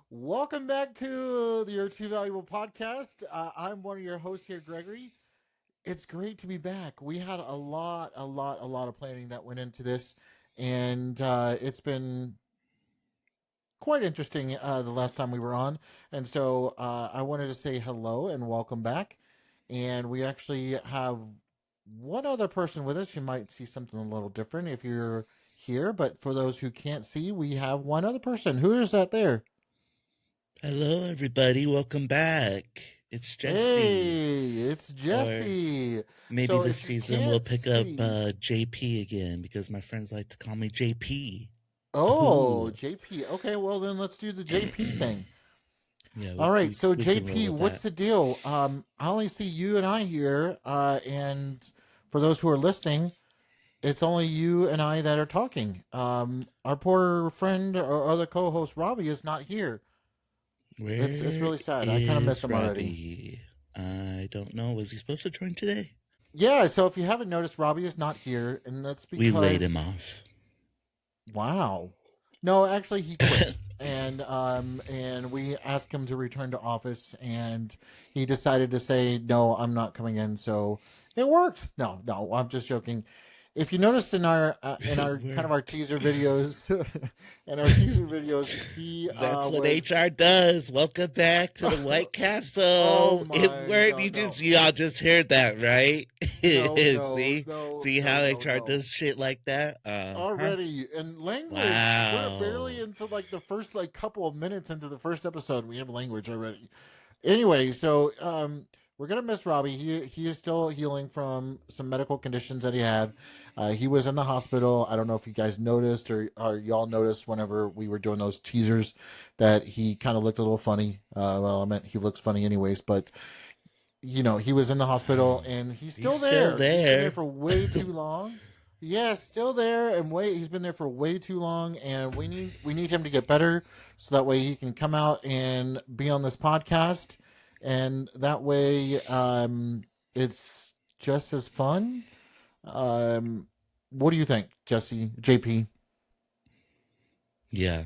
Welcome back to the Your Too Valuable podcast. I'm one of your hosts here, Gregory. It's great to be back. We had a lot of planning that went into this, and it's been quite interesting the last time we were on. And so I wanted to say hello and welcome back. And we actually have one other person with us. You might see something a little different if you're here, but for those who can't see, we have one other person. Who is that there? Hello, everybody. Welcome back. It's Jesse. Hey, it's Or Jesse. maybe So this if you season we'll can't pick up see, JP again because my friends like to call me JP. oh, Ooh. JP. Okay, well then let's do the JP thing. Yeah, All right, so we can roll JP, with what's that. the deal? I only see you and I here, and for those who are listening, it's only you and I that are talking. Our poor friend or other co-host Robbie is not here. It's Where really sad. I kind of miss is him already. Robbie? I don't know. Was he supposed to join today? Yeah, so if you haven't noticed, Robbie is not here, and that's We laid because him off. wow. No, actually he quit. And we asked him to return to office and he decided to say no, I'm not coming in. So it worked. No, I'm just joking. If you noticed in It our kind of our worked. teaser videos in our teaser videos, he That's what was HR does. Welcome back to the White oh Castle. It my worked. no no Y'all just heard that, right? no no See, no see no how no HR no does shit like that? Huh. already in language. We're barely Wow. into like the first like couple of minutes into the first episode. We have language already. Anyway, so we're gonna miss Robbie. He is still healing from some medical conditions that he had. He was in the hospital. I don't know if you guys noticed or y'all noticed whenever we were doing those teasers that he kind of looked a little funny. Well, I meant he looks funny anyways, but he was in the hospital and he's He's still still there. He's been there there. for way too long. Yeah, still there and wait. He's been there for way too long, and we need him to get better so that way he can come out and be on this podcast, and that way it's just as fun. Um, what do you think, Jesse? JP? Yeah.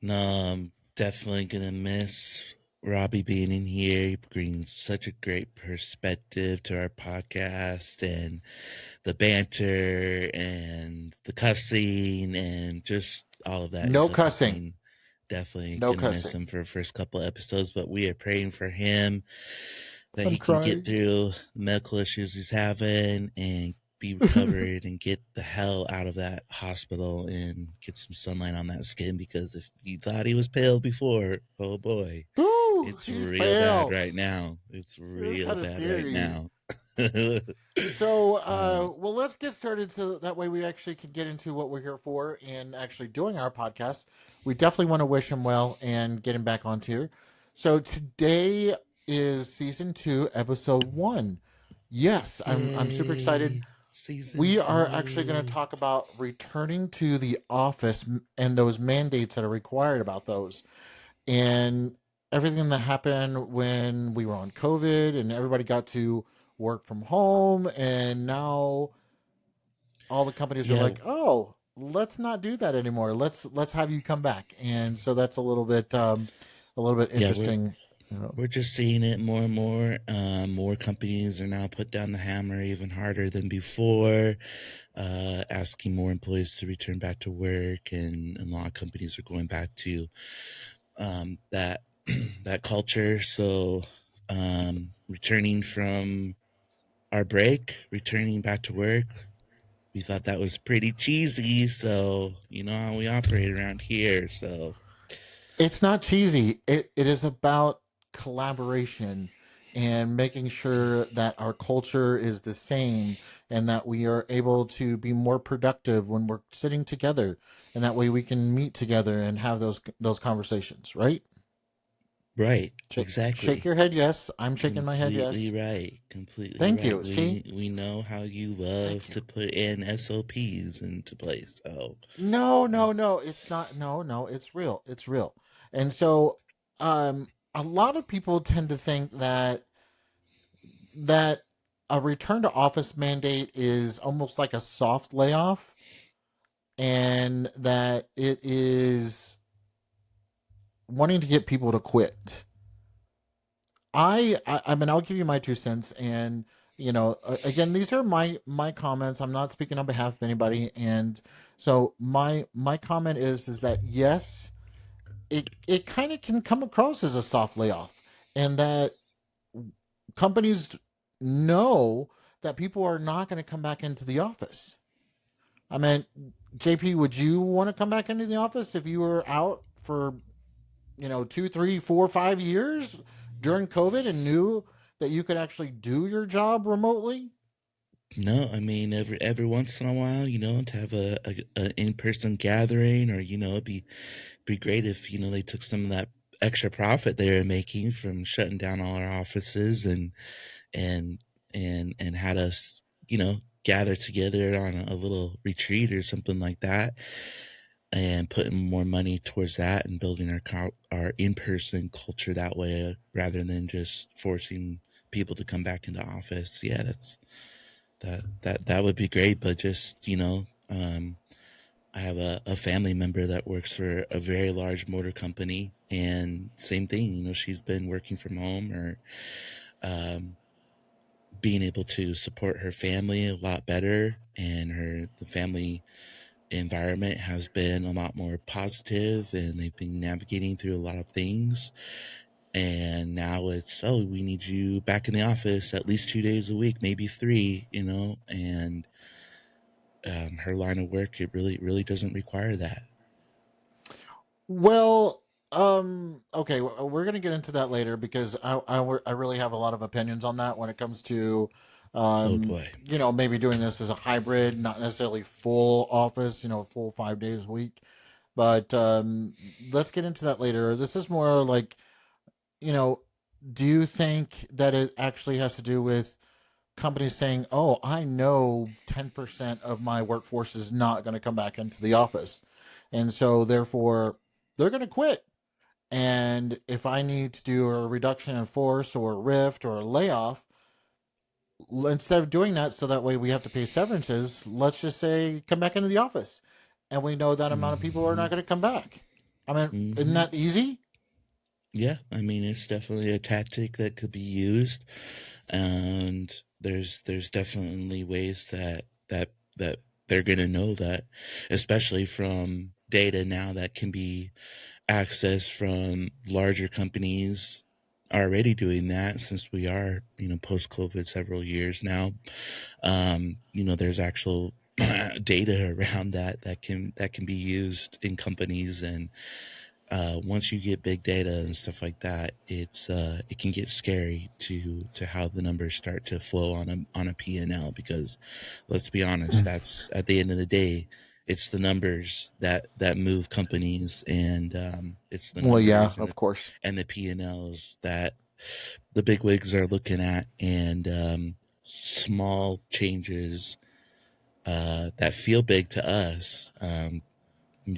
No, I'm definitely gonna miss Robbie being in here. He brings such a great perspective to our podcast and the banter and the cussing and just all of that No cussing. encompassing. Definitely No gonna miss cussing. him for the first couple of episodes, but we are praying for him that I'm he can get crying. through the medical issues he's having and be recovered and get the hell out of that hospital and get some sunlight on that skin, because if you thought he was pale before, oh boy, Ooh, it's he's real bad pale. right now. It's It's real kind of bad right scary. now. So, um, well, let's get started so that way we actually can get into what we're here for and actually doing our podcast. We definitely want to wish him well and get him back on tier. So today is season 2, episode 1. Yes, I'm super excited. Yay, season We are actually going to 2. talk about returning to the office and those mandates that are required about those and everything that happened when we were on COVID and everybody got to work from home, and now all the companies are Yeah, like, "Oh, let's not do that anymore. Let's have you come back." And so that's a little bit yeah, interesting. You know. we're just seeing it more and more. More companies are now put down the hammer even harder than before, asking more employees to return back to work, and a lot of companies are going back to that that culture. So, returning from our break, returning back to work, we thought that was pretty cheesy. So you know how we operate around here. So It's not cheesy. It is about collaboration and making sure that our culture is the same and that we are able to be more productive when we're sitting together, and that way we can meet together and have those conversations, right? right, Shake exactly. your head yes. I'm shaking my head Completely yes. right. Completely Thank right. you. See? We know how you Thank love you. to put in SOPs into place. So No, no, no. It's not. No, no. It's real. It's real. And so, a lot of people tend to think that a return to office mandate is almost like a soft layoff, and that it is wanting to get people to quit. I mean, I'll give you my 2 cents, and again, these are my comments. I'm not speaking on behalf of anybody, and so my comment is that yes, it kind of can come across as a soft layoff, and that companies know that people are not going to come back into the office. I mean, JP, would you want to come back into the office if you were out for 2, 3, 4, 5 years during COVID and knew that you could actually do your job remotely? No, I mean every once in a while, to have a in person gathering, or it'd be great if they took some of that extra profit they were making from shutting down all our offices, and and had us gather together on a little retreat or something like that, and putting more money towards that and building our in-person culture that way, rather than just forcing people to come back into office. Yeah, that would be great. But just I have a family member that works for a very large motor company, and same thing. She's been working from home, or um, being able to support her family a lot better, and the family environment has been a lot more positive, and they've been navigating through a lot of things. And now it's, oh, we need you back in the office at least 2 days a week, maybe three, and her line of work, it really doesn't require that. Well, okay, we're gonna get into that later because I really have a lot of opinions on that when it comes to, Oh boy. maybe doing this as a hybrid, not necessarily full office, full 5 days a week. But let's get into that later. This is more like, you know, do you think that it actually has to do with companies saying, "Oh, I know 10% of my workforce is not going to come back into the office, and so therefore they're going to quit." And if I need to do a reduction in force or a rift or a layoff, instead of doing that, so that way we have to pay severances, let's just say come back into the office. And we know that amount of people are Hmm. not going to come back. I mean, isn't Hmm. that easy? Yeah, I mean, it's definitely a tactic that could be used, and there's definitely ways that they're gonna know that, especially from data now that can be accessed from larger companies already doing that, since we are post COVID several years now. There's actual data around that can be used in companies, and once you get big data and stuff like that, it can get scary to how the numbers start to flow on a P&L, because let's be honest, that's at the end of the day, it's the numbers that move companies, and it's the Well, yeah, numbers of course. and the P&Ls that the big wigs are looking at, and small changes that feel big to us,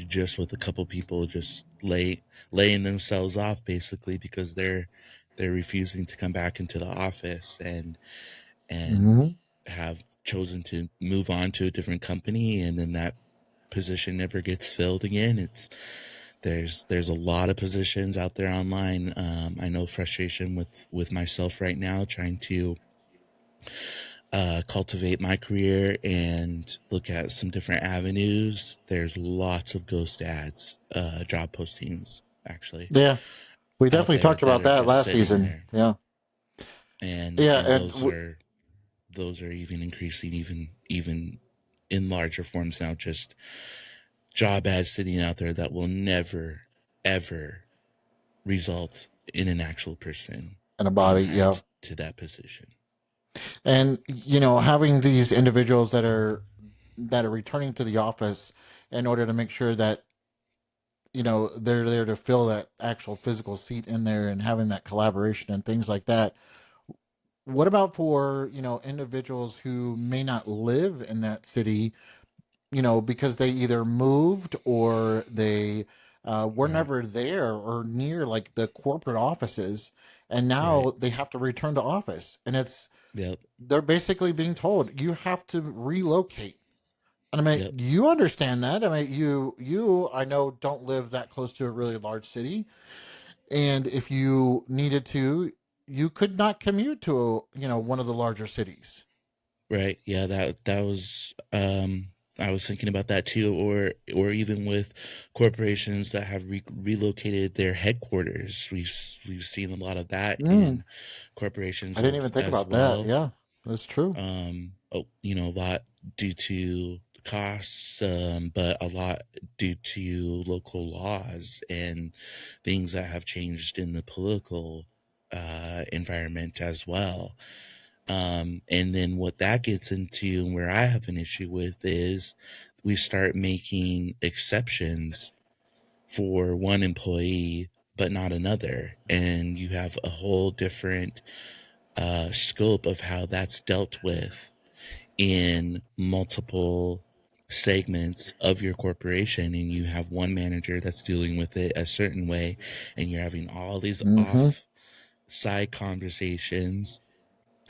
just with a couple people just laying themselves off, basically, because they're refusing to come back into the office, and Hmm. have chosen to move on to a different company, and then that position never gets filled again. There's a lot of positions out there online. I know frustration with myself right now, trying to cultivate my career and look at some different avenues. There's lots of ghost ads, job postings, actually, Yeah, we out definitely there talked that about are that just last sitting season. there, Yeah, and yeah, and those are even increasing, even in larger forms now. Just job ads sitting out there that will never ever result in an actual person and a being body. hired Yeah, to that position. and having these individuals that are returning to the office in order to make sure that they're there to fill that actual physical seat in there and having that collaboration and things like that. What about for individuals who may not live in that city, because they either moved or they were Right. never there or near like the corporate offices, and Right. now they have to return to office, and Yep. they're basically being told you have to relocate. And I mean, Yep. you understand that. I mean, you, I know, don't live that close to a really large city. And if you needed to, you could not commute to, one of the larger cities. Right. Yeah, that was I was thinking about that too, or even with corporations that have relocated their headquarters. We've seen a lot of that Mm, in corporations I didn't even think as about that. well. Yeah, that's true. A lot due to costs, but a lot due to local laws and things that have changed in the political environment as well. And then what that gets into, and where I have an issue with, is we start making exceptions for one employee but not another, and you have a whole different scope of how that's dealt with in multiple segments of your corporation, and you have one manager that's dealing with it a certain way, and you're having all these Mm-hmm. off side conversations,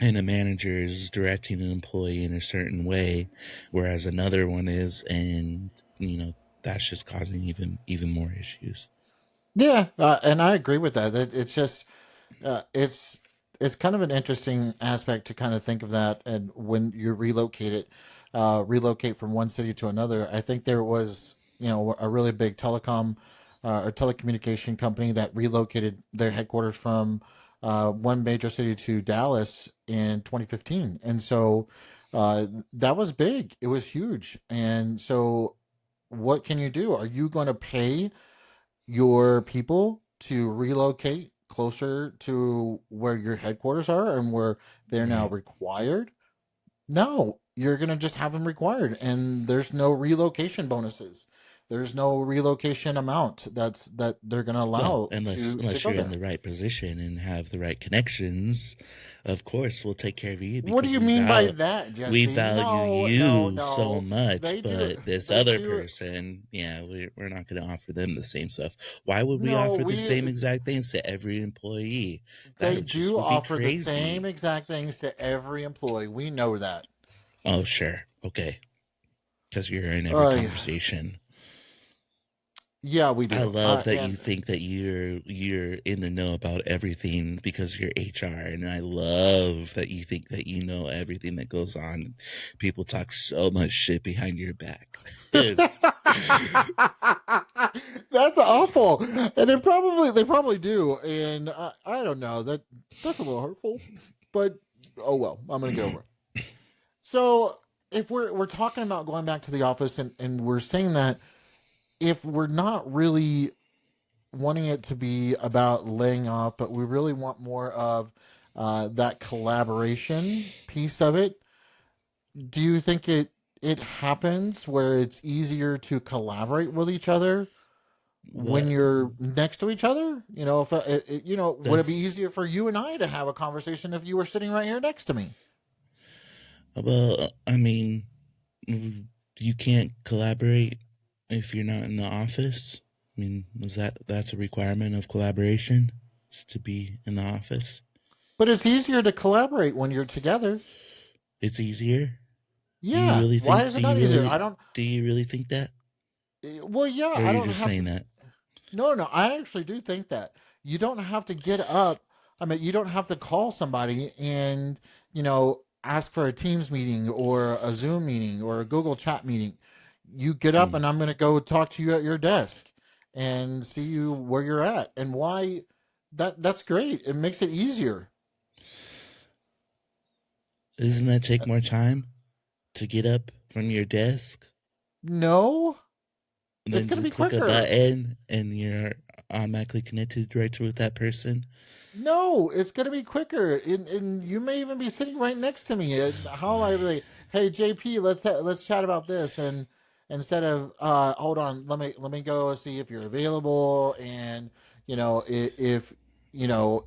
and a manager is directing an employee in a certain way, whereas another one is, and that's just causing even more issues. Yeah, and I agree with that. It's just uh, it's it's kind of an interesting aspect to kind of think of that, and when you relocate from one city to another. I think there was, a really big telecom or telecommunication company that relocated their headquarters from one major city to Dallas in 2015, and so that was big. It was huge, and so what can you do? Are you going to pay your people to relocate closer to where your headquarters are and where they're now Right. required? No, you're going to just have them required, and there's no relocation bonuses. There's no relocation amount that they're going to Well, allow to unless go you're in there. the right position and have the right connections, of course we'll take care of you What do because you mean by that, we Jesse? value No, no, you so no. much. They do. But this They other do. person, yeah, we're not going to offer them the same stuff. Why would we No, offer the we same exact things to every employee? they That just do would be offer the same crazy. exact things to every employee. We know that. Oh, sure. Okay. Because you're in every Uh, conversation. yeah, we I do. love that And you think that you're in the know about everything because you're HR, and I love that you think that you know everything that goes on. People talk so much shit behind your back. It's That's awful. And they probably do. And I don't know. That's a little hurtful. But oh well, I'm gonna get over it. So if we're talking about going back to the office, and we're saying that if we're not really wanting it to be about laying off, but we really want more of that collaboration piece of it, do you think it happens where it's easier to collaborate with each other when what you're next to each other? If would it be that's easier for you and I to have a conversation if you were sitting right here next to me? well, I mean, you can't collaborate if you're not in the office. I mean, that's a requirement of collaboration is to be in the office? But it's easier to collaborate when you're together. It's easier. Do you Yeah. really Why think? is it not easier? I don't. Do you really think that, Well, yeah, or are I you don't just have saying to. that? No, no, I actually do think that you don't have to get up. I mean, you don't have to call somebody and, ask for a Teams meeting or a Zoom meeting or a Google Chat meeting. You get up Hmm. and I'm going to go talk to you at your desk and see you where you're at and why. That's great. It makes it easier. Doesn't that take more time to get up from your desk No, and it's then going to to be click a quicker. button and you're automatically connected right to with that person? No, it's going to be quicker, and you may even be sitting right next to me. And how I really, hey JP, let's chat about this, and instead of hold on, let me go see if you're available, and if you know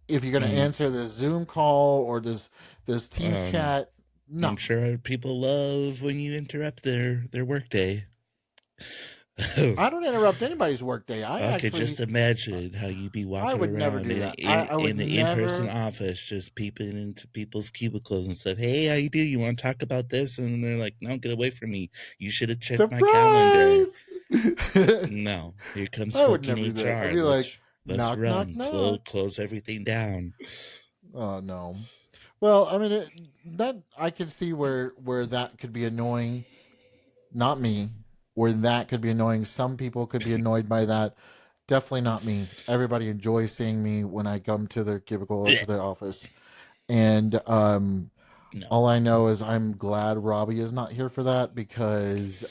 if you're going to Um, answer this Zoom call or this Teams um, chat. I'm No, sure people love when you interrupt their workday. I don't interrupt anybody's workday. I could just imagine how you be I walking would never around do that. I would in the in-person never. office, just peeping into people's cubicles and stuff. Hey, how you do? You want to talk about this? And they're like, "No, get away from me. You should have checked my calendar." Surprise! No, here comes I would fucking never do that. I'd HR. be like, Let's knock, knock, run. knock. Close everything down. Oh no. Well, I mean, that I can see where that could be annoying. Not me. Where that could be annoying. Some people could be annoyed by that. Definitely not me. Everybody enjoys seeing me when I come to their cubicle or to their office. And No, all I know is I'm glad Robbie is not here for that because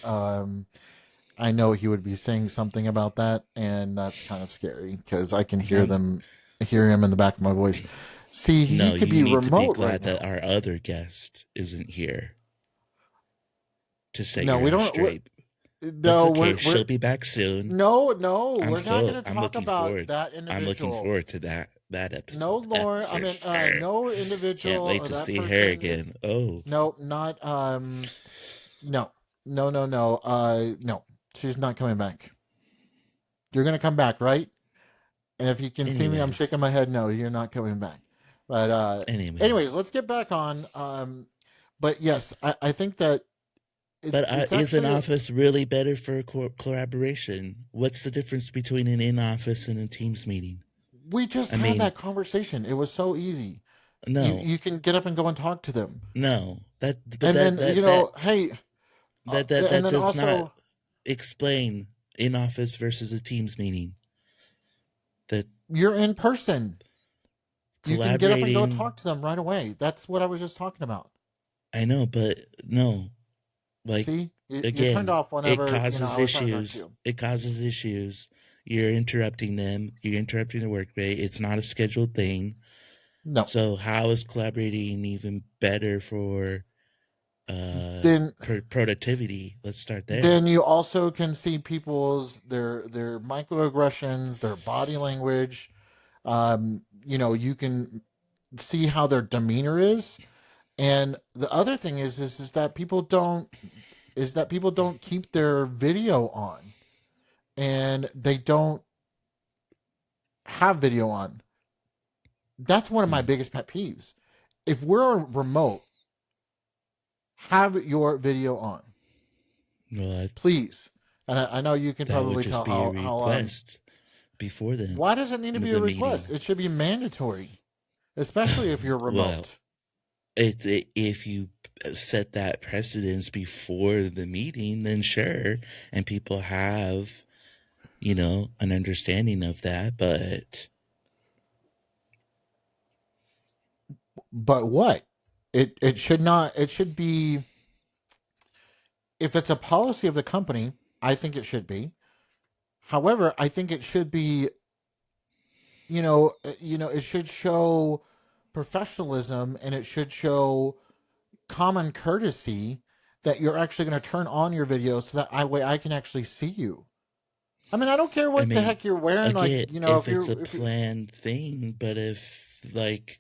I know he would be saying something about that, and that's kind of scary because I can um, hear him in the back of my voice. See, he no. could You be need to be remote right glad that now. our other guest isn't here to set No, your we ass don't. straight. That's No, okay. we're She'll be back soon. no, we're not going to I'm talk looking about forward. that I'm looking individual. forward to that No, episode. Lauren. That's I for mean, sure. no Can't individual wait or to that see her person again. is Oh, no, not no, no. No, she's not coming back. You're going to come back, right? And if you can see me, I'm shaking anyways, my head. No, you're not coming back. But anyways, anyways. let's get back on. But yes, I think that But it's is an actually office really better for collaboration? What's the difference between an in-office and a Teams meeting? we just I had mean, that conversation. It was so easy. no, You can get up and go and talk to them, no. But and then hey, and that then does not also explain in-office versus a Teams meeting. That you're in person. You can get up and go collaborating, talk to them right away. That's what I was just talking about. I know, but no. Like, See, you turned again, off it whenever causes I was trying to talk to issues. you. It causes issues. You're interrupting them. You're interrupting the workday. It's not a scheduled thing. No, So how is collaborating even better for then productivity? Let's start there. then you also can see people's their microaggressions, their body language. You can see how their demeanor is. And the other thing is that people don't keep their video on, and they don't have video on. That's one of my Hmm. biggest pet peeves. If we're remote, have your video on, Well, please. And I know you can that would probably just tell be a how request before why does it need to be a the request? meeting. It should be mandatory, especially if you're Well, remote. if you set that precedence before the meeting, then sure, and people have an understanding of that. But But what? It should not. It should be, if it's a policy of the company, I think it should be. However, I think it should be, it should show professionalism, and it should show common courtesy that you're actually going to turn on your video so that I can actually see you. I mean, I don't care I what the mean, heck you're wearing. Like, again, if if it's a you're if you planned thing, but if like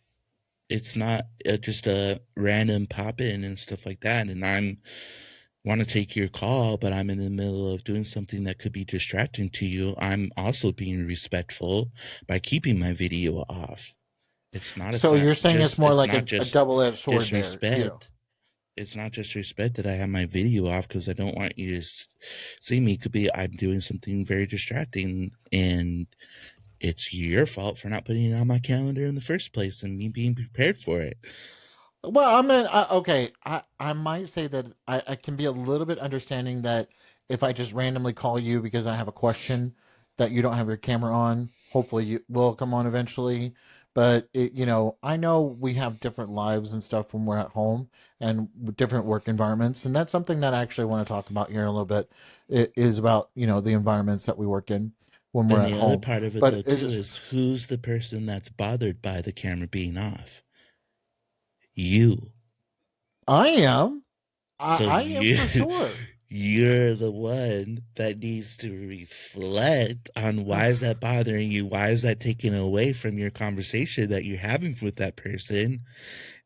it's not just a random pop in and stuff like that, and I'm want to take your call, but I'm in the middle of doing something that could be distracting to you, I'm also being respectful by keeping my video off. so you're saying it's It's like not a just double-edged sword there too. disrespect. It's not just respect that I have my video off because I don't want you to see me. It could be I'm doing something very distracting, and it's your fault for not putting it on my calendar in the first place and me being prepared for it. Well, I mean, okay, I might say that I can be a little bit understanding that if I just randomly call you because I have a question that you don't have your camera on, hopefully you will come on eventually. But I know we have different lives and stuff when we're at home and with different work environments, and that's something that I actually want to talk about here in a little bit. It is about the environments that we work in when we're And at the other home. part of it, But though, too, is who's the person that's bothered by the camera being off? You. I am, So I am for sure. you're the one that needs to reflect on why is that bothering you? Why is that taking away from your conversation that you're having with that person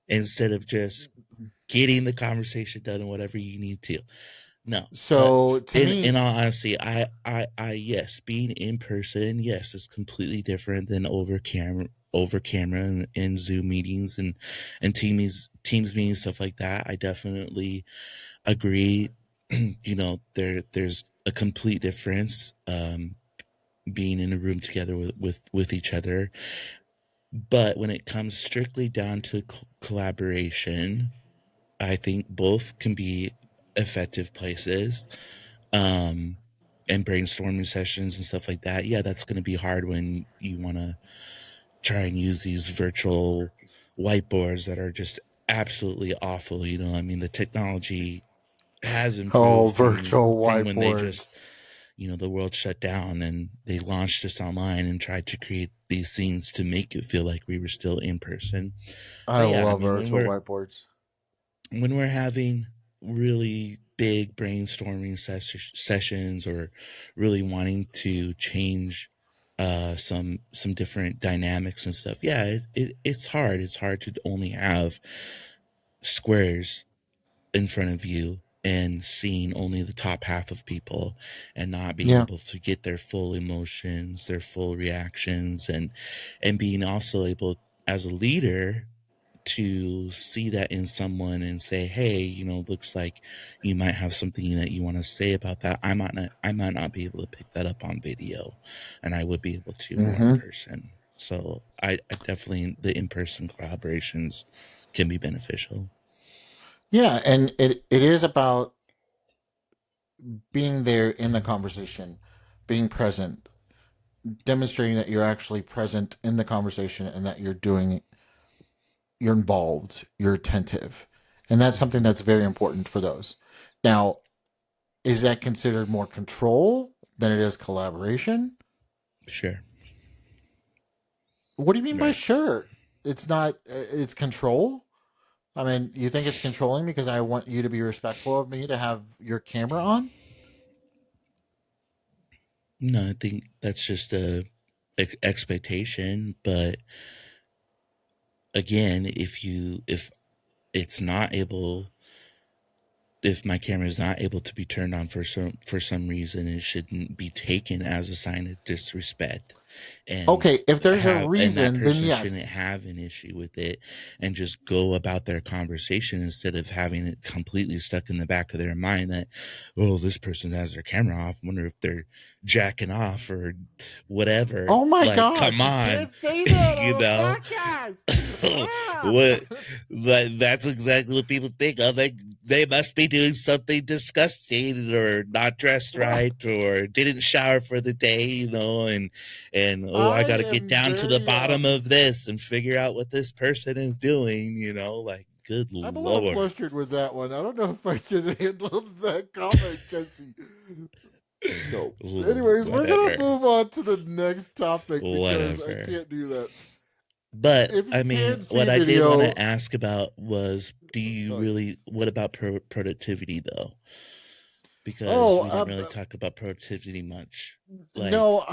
instead of just getting the conversation done and whatever you need to. No, So to in me, all honesty, yes, being in person, yes, is completely different than over camera and Zoom meetings and teams meetings, stuff like that. I definitely agree. There's a complete difference, being in a room together with each other. But when it comes strictly down to collaboration, I think both can be effective places. Um, and brainstorming sessions and stuff like that. Yeah, that's going to be hard when you want to try and use these virtual whiteboards that are just absolutely awful. I mean, the technology has oh, improved virtual from when they just, whiteboards. the world shut down and they launched this online and tried to create these scenes to make it feel like we were still in person. I But yeah, I love mean, virtual whiteboards. when we're having really big brainstorming sessions, or really wanting to change some different dynamics and stuff, yeah, it's hard to only have squares in front of you and seeing only the top half of people and not being Yeah. able to get their full emotions, their full reactions, and being also able, as a leader, to see that in someone and say, hey, looks like you might have something that you want to say about that. I might not be able to pick that up on video, and I would be able to more in Mm-hmm. person. So I definitely, the in-person collaborations can be beneficial. Yeah, and it is about being there in the conversation, being present, demonstrating that you're actually present in the conversation and that you're involved, you're attentive. And that's something that's very important for those. Now, is that considered more control than it is collaboration? Sure. What do you mean by Right. sure? It's not, it's control? I mean, you think it's controlling because I want you to be respectful of me to have your camera on? No, I think that's just a expectation. But again, if it's not able if my camera is not able to be turned on for some reason, it shouldn't be taken as a sign of disrespect, and Okay, if there's a that reason, then person shouldn't yes. have an issue with it, and just go about their conversation instead of having it completely stuck in the back of their mind that, oh, this person has their camera off, wonder if they're jacking off or whatever. Oh my Like, gosh, come you on. can't say that you on a know podcast. Ah. what that's exactly what people think of. They must be doing something disgusting, or not dressed right, or didn't shower for the day, and oh, I I got to get am down to the very bottom of this and figure out what this person is doing, like, good I'm a little lord. flustered with that one. I don't know if I can handle that comment, Jesse. No. Anyways, we're gonna Whatever. move on to the next topic because I Whatever. can't do that. But If you I mean, can't see what I did want video, to ask about was, do you uh, really, what about productivity though? Because oh, we didn't really talk about productivity much. Like, no,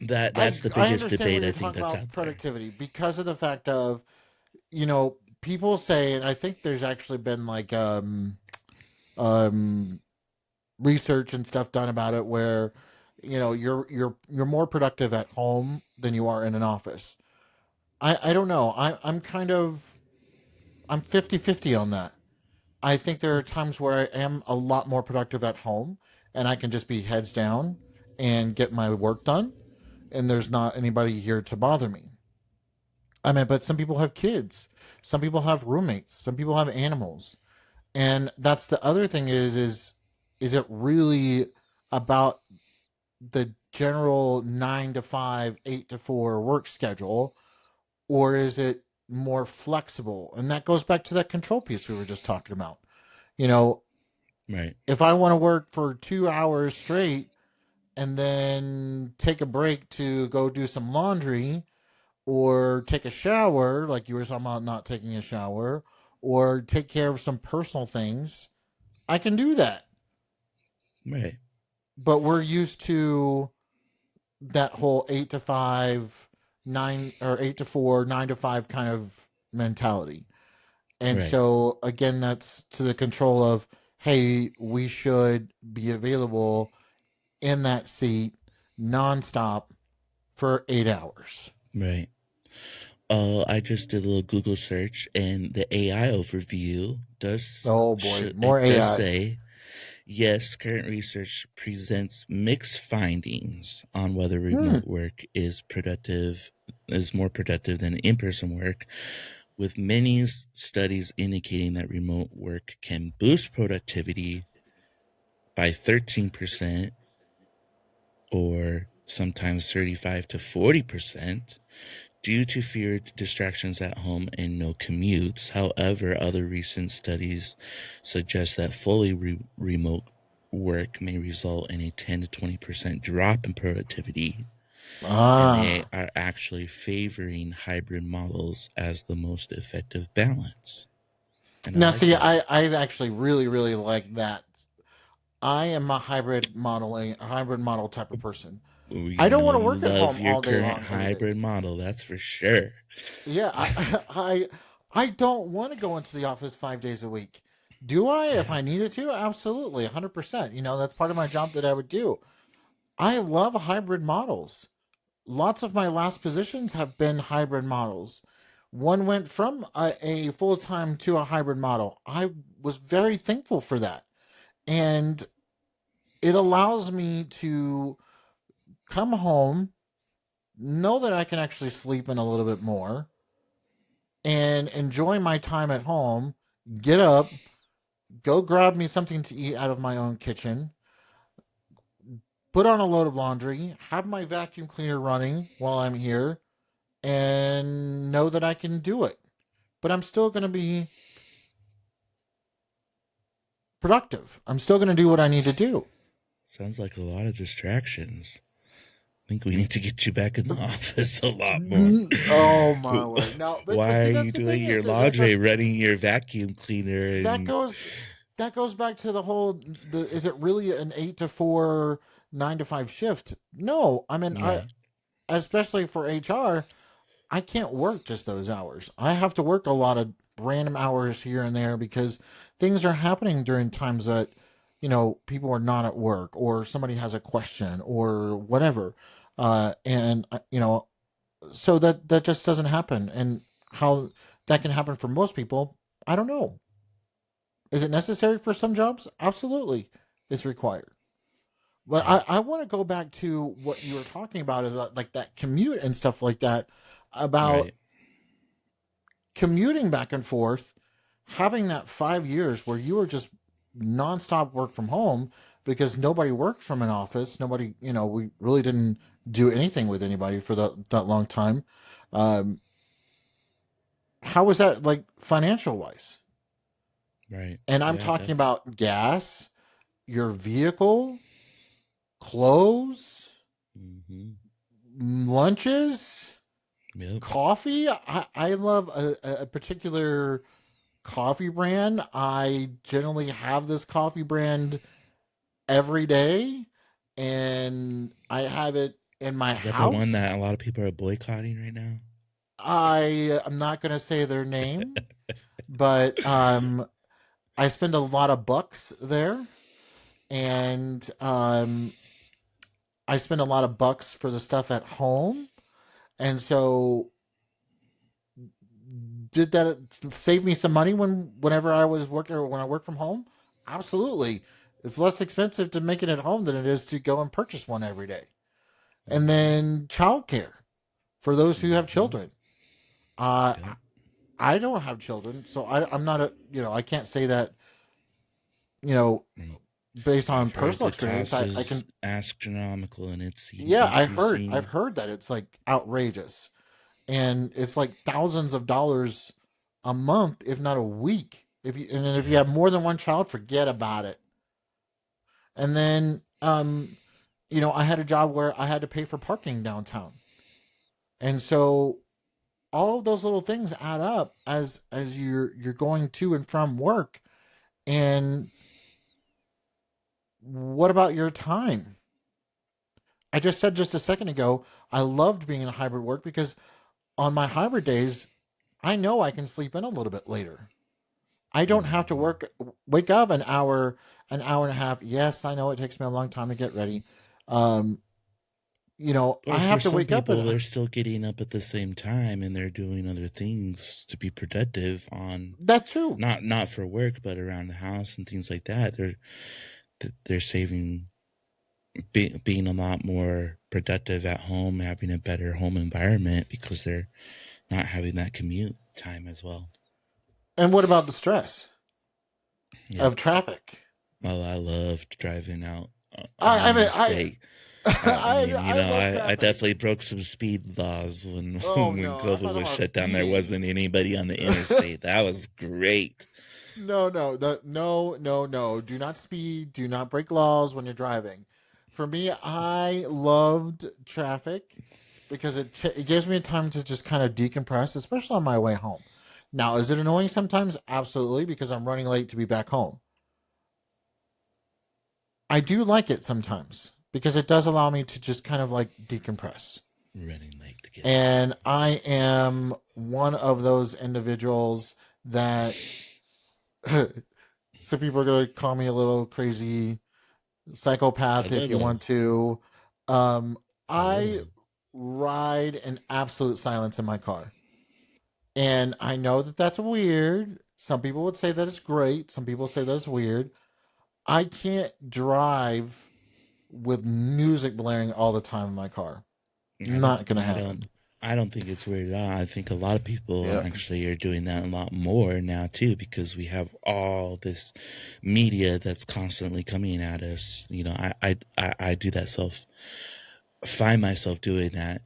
that's the I biggest understand what debate I you're think talking that's about out there. productivity because of the fact of people say, and I think there's actually been like um research and stuff done about it where you're more productive at home than you are in an office. I don't know. I'm 50-50 on that. I think there are times where I am a lot more productive at home and I can just be heads down and get my work done and there's not anybody here to bother me. I mean, but some people have kids. Some people have roommates. Some people have animals. And that's the other thing is it really about the general 9 to 5, 8 to 4 work schedule, or is it more flexible? And that goes back to that control piece we were just talking about. You know, Right. if I want to work for 2 hours straight and then take a break to go do some laundry or take a shower, like you were talking about not taking a shower, or take care of some personal things, I can do that. Right. But we're used to that whole 8 to 5, 9 or 8 to 4, 9 to 5 kind of mentality. And Right. so again, that's to the control of, hey, we should be available in that seat nonstop for 8 hours. Right. I just did a little Google search, and the AI overview Oh boy, more it does AI. say yes. Current research presents mixed findings on whether Hmm. remote work is more productive than in-person work, with many studies indicating that remote work can boost productivity by 13%, or sometimes 35 to 40%, due to fewer distractions at home and no commutes. However, other recent studies suggest that fully remote work may result in a 10 to 20% drop in productivity, and they Ah. are actually favoring hybrid models as the most effective balance. And I Now, like see, that. I actually really, really like that. I am a hybrid model type of person. I We don't know want to you work at love home your all day current long, every day. hybrid model, that's for sure. Yeah, I don't want to go into the office 5 days a week. Do I? If I needed to, absolutely, 100%. That's part of my job that I would do. I love hybrid models. Lots of my last positions have been hybrid models. One went from a full time to a hybrid model. I was very thankful for that. And it allows me to come home, know that I can actually sleep in a little bit more, and enjoy my time at home, get up, go grab me something to eat out of my own kitchen, put on a load of laundry, have my vacuum cleaner running while I'm here, and know that I can do it. But I'm still going to be productive. I'm still going to do what I need to do. Sounds like a lot of distractions. I think we need to get you back in the office a lot more. Oh my word! No, but Why see, are that's you the doing thing is your that laundry, goes running your vacuum cleaner, that and goes that goes back to the whole is it really an 8 to 4, 9 to 5 shift? No, I mean I right, especially for HR, I can't work just those hours. I have to work a lot of random hours here and there because things are happening during times that people are not at work or somebody has a question or whatever, and so that just doesn't happen. And how that can happen for most people, I don't know. Is it necessary for some jobs? Absolutely, it's required. But right, I want to go back to what you were talking about, like that commute and stuff like that, about right. commuting back and forth, having that 5 years where you were just nonstop work from home because nobody worked from an office. Nobody, we really didn't do anything with anybody for that long time. Um, how was that like financial wise? Right. And I'm Yeah, talking definitely. about gas, your vehicle, clothes, Mm-hmm. lunches, Yep. coffee. I love a particular coffee brand. I generally have this coffee brand every day, and I have it in my Is that the one house. that a lot of people are boycotting right now? I'm not going to say their name, but I spend a lot of bucks there, and I spend a lot of bucks for the stuff at home, and so did that save me some money whenever I was working or when I work from home? Absolutely. It's less expensive to make it at home than it is to go and purchase one every day. And Mm-hmm. then childcare for those who have Mm-hmm. children. Uh, Yep. I don't have children, so I'm not I can't say that, you know, Right. based on I've heard personal the experience. cost I is can, astronomical, and it's yeah, I've increasing. heard that it's like outrageous, and it's like thousands of dollars a month, if not a week. And then if you Yep. have more than one child, forget about it. And then, I had a job where I had to pay for parking downtown, and so all of those little things add up as you're going to and from work. And what about your time? I just said just a second ago, I loved being in hybrid work because on my hybrid days, I know I can sleep in a little bit later. I don't have to Hmm. wake up an hour and a half. Yes, I know it takes me a long time to get ready. Um, I Or for have to some wake up at people, they're still getting up at the same time and they're doing other things to be productive on that's true. not for work, but around the house and things like that. They're saving being a lot more productive at home, having a better home environment because they're not having that commute time as well. And what about the stress Yep. of traffic? Well, I loved driving out on I the mean, I interstate. I I mean, I love I traffic. definitely broke some speed laws when Oh when no, I'm COVID not was about shut down. There speeding. wasn't anybody on the interstate. That was great. No. Do not speed. Do not break laws when you're driving. For me, I loved traffic because it gives me time to just kind of decompress, especially on my way home. Now, is it annoying sometimes? Absolutely, because I'm running late to be back home. I do like it sometimes because it does allow me to just kind of like decompress. Running late to get home. And I am one of those individuals that some people are going to call me a little crazy A psychopath if you little, want to. Um, a I little. ride in absolute silence in my car. And I know that that's weird. Some people would say that it's great. Some people say that it's weird. I can't drive with music blaring all the time in my car. I don't, Not going to I don't, happen. I don't think it's weird at all. I think a lot of people Yeah. actually are doing that a lot more now too, because we have all this media that's constantly coming at us. I do that find myself doing that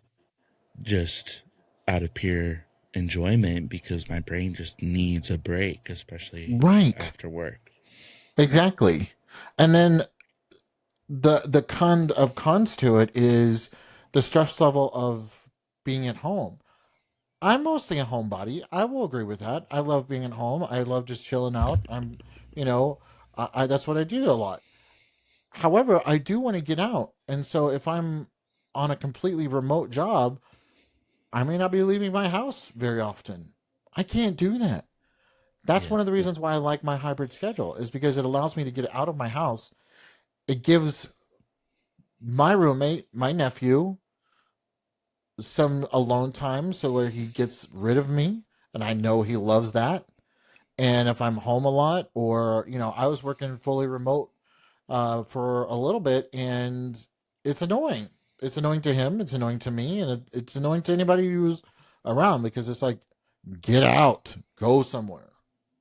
just out of pure enjoyment because my brain just needs a break, especially Right. after work. Exactly. And then the cons to it is the stress level of being at home. I'm mostly a homebody. I will agree with that. I love being at home. I love just chilling out. You know, that's what I do a lot. However, I do want to get out, and so if I'm on a completely remote job, I may not be leaving my house very often. I can't do that. That's Yeah, one of the reasons why I like my hybrid schedule is because it allows me to get out of my house. It gives my roommate, my nephew, some alone time so where he gets rid of me and I know he loves that. And if I'm home a lot or, I was working fully remote for a little bit and it's annoying. It's annoying to him, it's annoying to me, and it's annoying to anybody who's around because it's like, get out, go somewhere.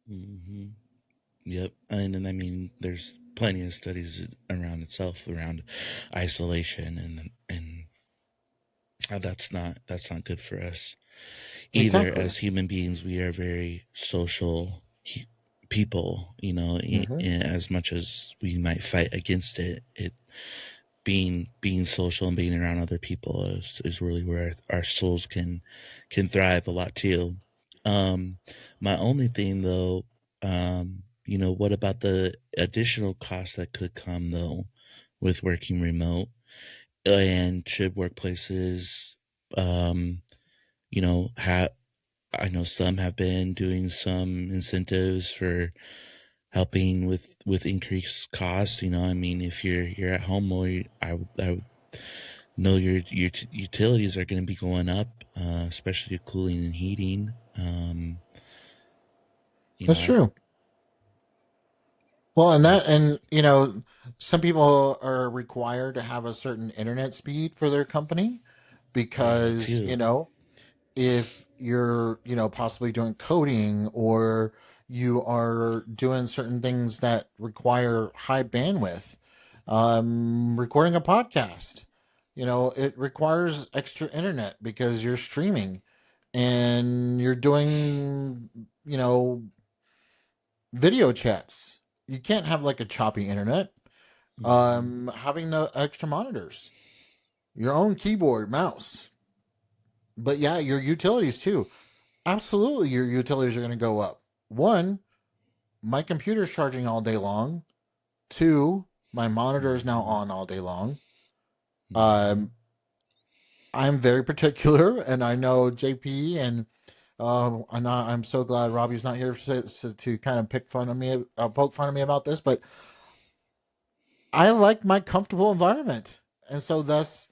hmm yep. And I mean, there's plenty of studies around itself around isolation, and that's not good for us either. Exactly. As human beings, we are very social people. Hmm. As much as we might fight against it being social and being around other people is really where our souls can thrive a lot too. Um, my only thing though, what about the additional costs that could come though with working remote? And should workplaces, um, have I know some have been doing some incentives for helping with increased costs. I mean, if you're at home more, I would know your utilities are going to be going up, especially cooling and heating. That's I true. Well, that's some people are required to have a certain internet speed for their company yeah, that because, too. if you're, possibly doing coding or you are doing certain things that require high bandwidth, recording a podcast, it requires extra internet because you're streaming and you're doing, video chats. You can't have like a choppy internet. Hmm. Having the extra monitors, your own keyboard, mouse, but yeah, your utilities too. Absolutely, your utilities are going to go up. One, my computer's charging all day long. Two, my monitor is now Hmm. on all day long. Hmm. Um, I'm very particular, and I know JP and And I'm so glad Robbie's not here to kind of pick fun of me, poke fun of me about this. But I like my comfortable environment, and so thus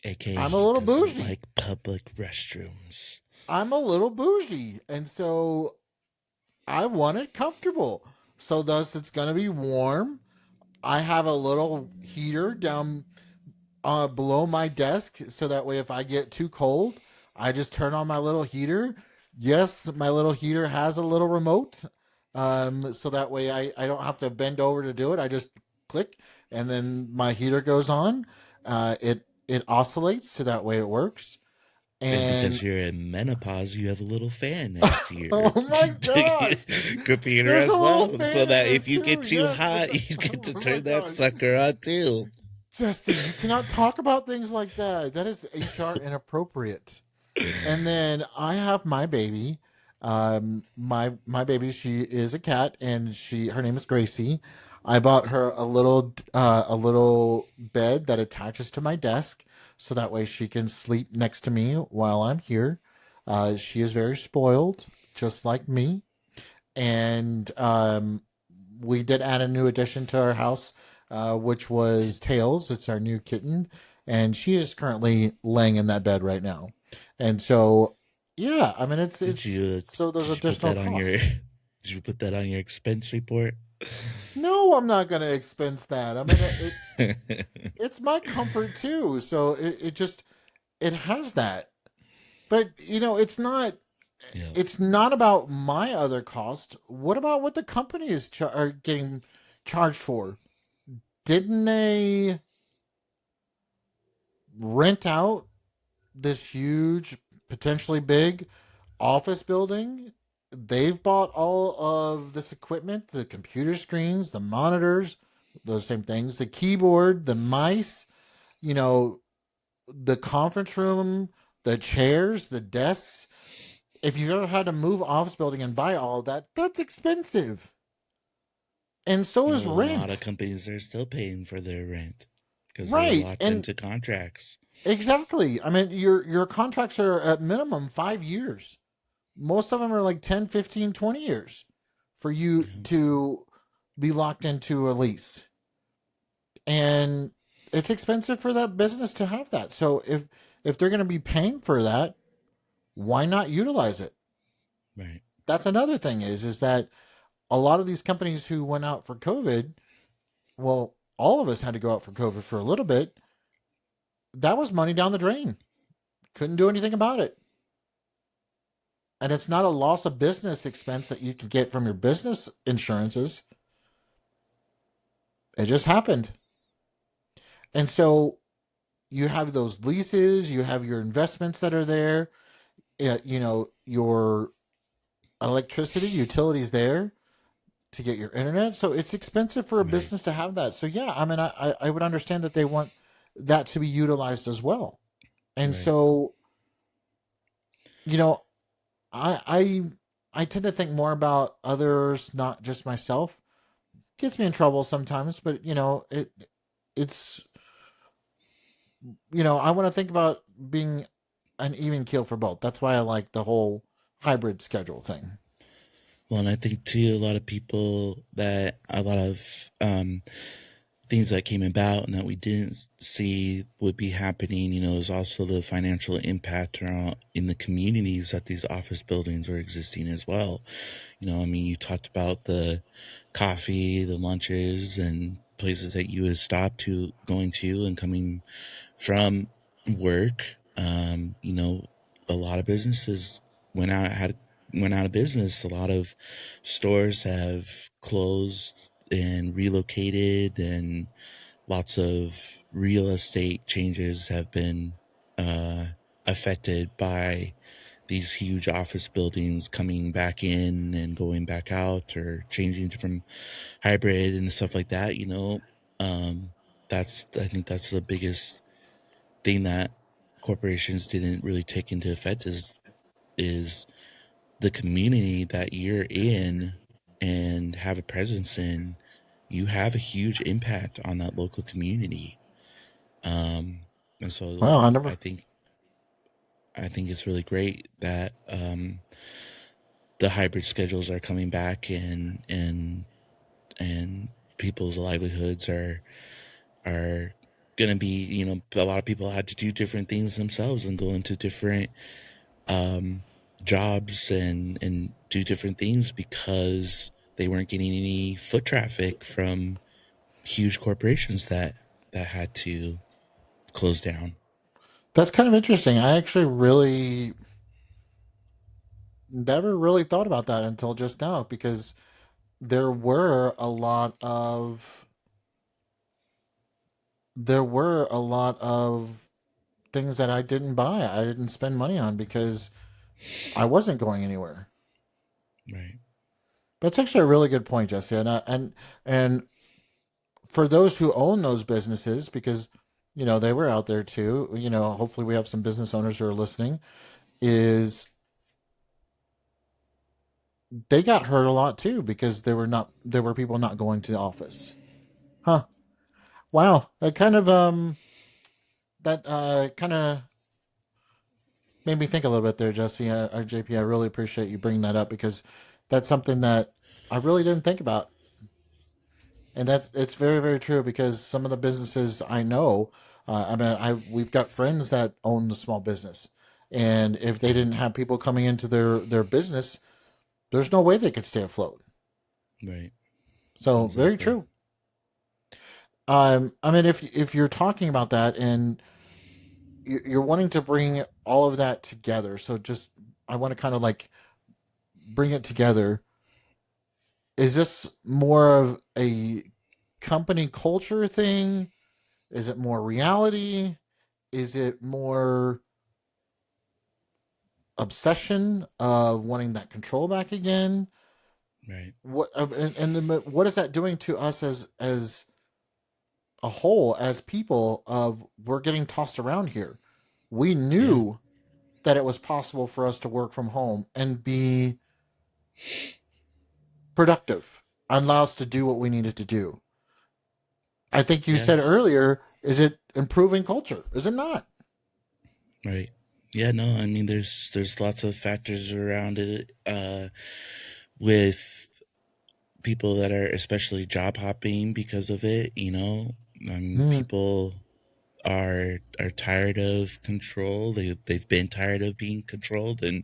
AKA, I'm a he little doesn't bougie. like public restrooms. I'm a little bougie, and so I want it comfortable. So thus it's gonna be warm. I have a little heater down below my desk, so that way if I get too cold, I just turn on my little heater. Yes, my little heater has a little remote, so that way I don't have to bend over to do it. I just click, and then my heater goes on. It oscillates, so that way it works. And because And you're in menopause, you have a little fan next to your oh my gosh, computer there's a as little well, so fan in that there if you too. get too Yes, hot, you get to oh my turn that gosh. sucker on too. Justin, you cannot talk about things like that. That is HR inappropriate. And then I have my baby. My baby, she is a cat, and her name is Gracie. I bought her a little bed that attaches to my desk, so that way she can sleep next to me while I'm here. She is very spoiled, just like me. And we did add a new addition to our house, which was Tails. It's our new kitten, and she is currently laying in that bed right now. And so, yeah, I mean, it's so there's Did you put additional that on your cost. did you put that on your expense report? No, I'm not going to expense that. I mean, it's my comfort too. So it just it has that. But Yeah. it's not about my other cost. What about what the company are getting charged for? Didn't they rent out this huge, potentially big office building? They've bought all of this equipment, the computer screens, the monitors, those same things, the keyboard, the mice, you know, the conference room, the chairs, the desks. If you've ever had to move office building and buy all of that, that's expensive. And so is Well, a lot of rent. companies are still paying for their rent because they're Right. locked And into contracts. exactly. I mean, your contracts are at minimum 5 years. Most of them are like 10, 15, 20 years for you Yeah. to be locked into a lease. And it's expensive for that business to have that. So if they're going to be paying for that, why not utilize it? Right. That's another thing is that a lot of these companies who went out for COVID, well, all of us had to go out for COVID for a little bit. That was money down the drain. Couldn't do anything about it. And it's not a loss of business expense that you can get from your business insurances. It just happened. And so you have those leases, you have your investments that are there, your electricity, utilities there to get your internet. So it's expensive for a Right. business to have that. So yeah, I mean, I would understand that they want that to be utilized as well. And Right. so, you know, I I I tend to think more about others, not just myself. Gets me in trouble sometimes, but it's I want to think about being an even keel for both. That's why I like the whole hybrid schedule thing. Well, and I think too, a lot of things that came about and that we didn't see would be happening, is also the financial impact in the communities that these office buildings are existing as well. I mean, you talked about the coffee, the lunches, and places that you would stop to going to and coming from work. A lot of businesses went out had went out of business. A lot of stores have closed and relocated, and lots of real estate changes have been uh, affected by these huge office buildings coming back in and going back out, or changing from hybrid and stuff like that. Um, I think that's the biggest thing that corporations didn't really take into effect is the community that you're in and have a presence in. You have a huge impact on that local community. And so Well, I I never. think I think it's really great that the hybrid schedules are coming back, and people's livelihoods are gonna be, a lot of people had to do different things themselves and go into different um, jobs and do different things because they weren't getting any foot traffic from huge corporations that had to close down. That's kind of interesting. I actually really never really thought about that until just now because there were a lot of things that I didn't buy. I didn't spend money on because I wasn't going anywhere. Right. That's actually a really good point, Jesse. And for those who own those businesses, because they were out there too. Hopefully we have some business owners who are listening. Is they got hurt a lot too because there were people not going to the office. Huh. Wow. That kind of made me think a little bit there, Jesse. JP, I really appreciate you bringing that up because that's something that I really didn't think about. And it's very, very true because some of the businesses I know, we've got friends that own the small business, and if they Yeah. didn't have people coming into their business, there's no way they could stay afloat. Right. So very Exactly. true. If you're talking about that and you're wanting to bring all of that together, so just I want to kind of like bring it together. Is this more of a company culture thing? Is it more reality? Is it more obsession of wanting that control back again? Right. What is that doing to us as a whole, as people? Of we're getting tossed around here. We Yeah. knew that it was possible for us to work from home and be productive, and allow us to do what we needed to do. I think you said Yes. earlier, is it improving culture? Is it not? Right. Yeah. No. I mean, there's lots of factors around it. With people that are especially job hopping because of it. Mm, People are tired of control. They've been tired of being controlled, and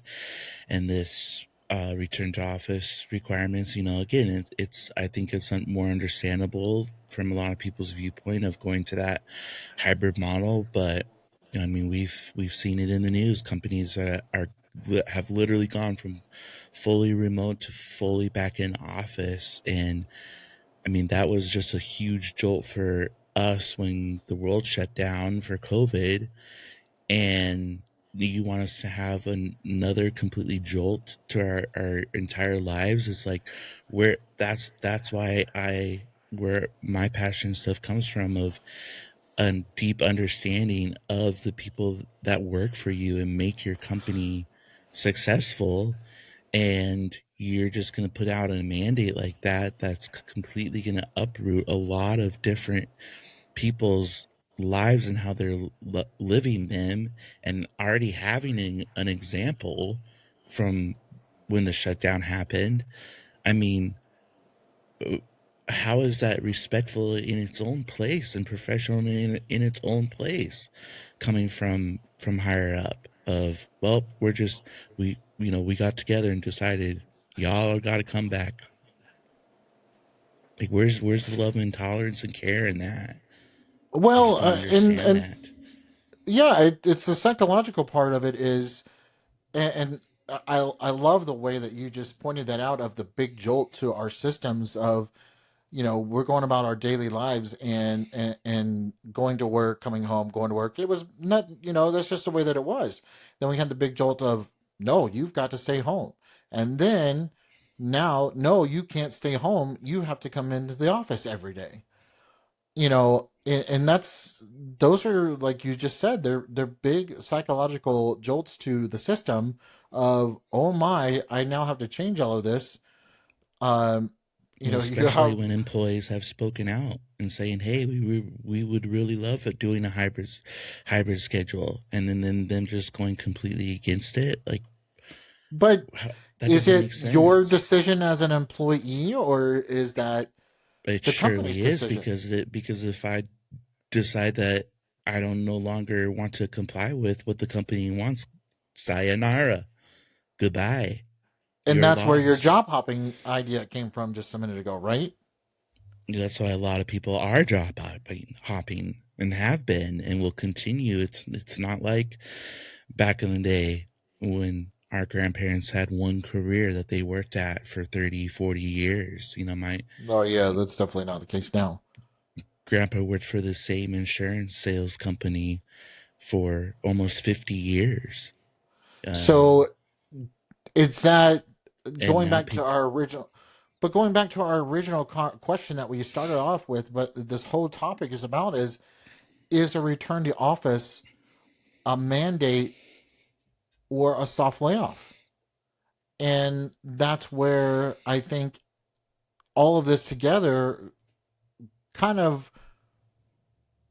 this return to office requirements. Again, it's I think it's more understandable from a lot of people's viewpoint of going to that hybrid model, but I mean, we've seen it in the news. Companies have literally gone from fully remote to fully back in office, and I mean that was just a huge jolt for us when the world shut down for COVID, and you want us to have another completely jolt to our entire lives. It's like where that's why I where my passion stuff comes from, of a deep understanding of the people that work for you and make your company successful, and you're just going to put out a mandate like that that's completely going to uproot a lot of different people's lives and how they're living them, and already having an example from when the shutdown happened. I mean, uh, how is that respectful in its own place and professional in its own place, coming from higher up? Of, well, we got together and decided y'all got to come back. Like, where's the love and tolerance and care in that? I well, just don't understand and that. yeah, it's the psychological part of it is, and I love the way that you just pointed that out of the big jolt to our systems of we're going about our daily lives and going to work, coming home, going to work. It was not, that's just the way that it was. Then we had the big jolt of no, you've got to stay home, and then now no, you can't stay home. You have to come into the office every day. And that's those are like you just said, they're big psychological jolts to the system of oh my, I now have to change all of this. um You Well, know, you especially have, when employees have spoken out and saying, "Hey, we would really love it doing a hybrid schedule," and then them just going completely against it. Like but that is doesn't it make your sense. decision as an employee, or is that It the company's surely is decision? because if I decide that I don't no longer want to comply with what the company wants, sayonara, goodbye, And you're that's where your lost. job hopping idea came from just a minute ago, right? That's why a lot of people are hopping and have been and will continue. It's not like back in the day when our grandparents had one career that they worked at for 30, 40 years. My Oh, yeah, that's definitely not the case now. grandpa worked for the same insurance sales company for almost 50 years. Um, So it's that and going now back to people, our original, but going back to our original question that we started off with, but this whole topic is about is a return to office a mandate or a soft layoff? And that's where I think all of this together kind of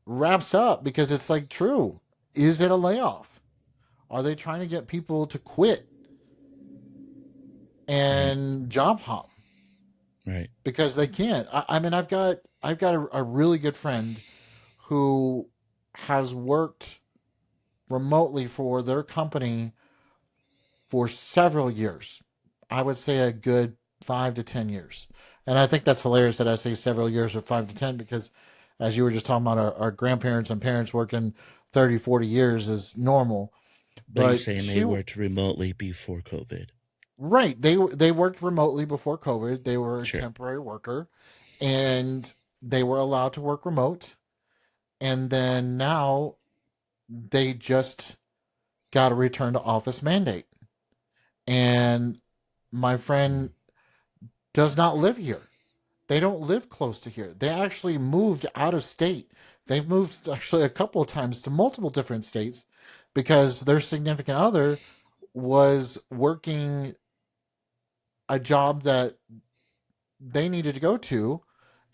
wraps up because it's like, true. Is it a layoff? Are they trying to get people to quit right, and job hop right, because they can't? I mean, I've got a really good friend who has worked remotely for their company for several years. I would say a good 5 to 10 years. And I think that's hilarious that I say several years or 5 to 10 because, as you were just talking about, our grandparents and parents working 30, 40 years is normal. but you're But saying they worked remotely before COVID. right, they worked remotely before COVID. They were a Sure. temporary worker, and they were allowed to work remote. And then now they just got a return to office mandate. And my Mm. friend does not live here. They don't live close to here. They actually moved out of state. They've moved actually a couple of times to multiple different states because their significant other was working a job that they needed to go to,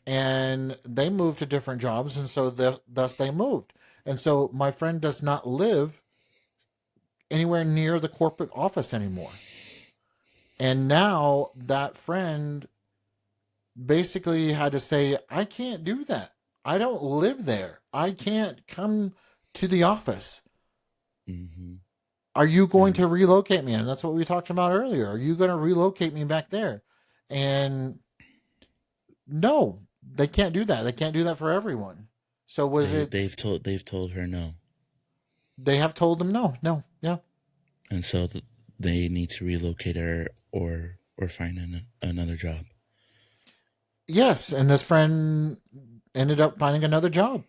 and they moved to different jobs, and so thus they moved. And so my friend does not live anywhere near the corporate office anymore. And now that friend basically had to say, I can't do that. I don't live there. I can't come to the office. Mm-hmm. Are you going And to relocate me? And that's what we talked about earlier. Are you going to relocate me back there? And no, they can't do that. They can't do that for everyone. So was they it, they've told her no, they have told them no, no, yeah. and so they need to relocate her or find another job. Yes. And this friend ended up finding another job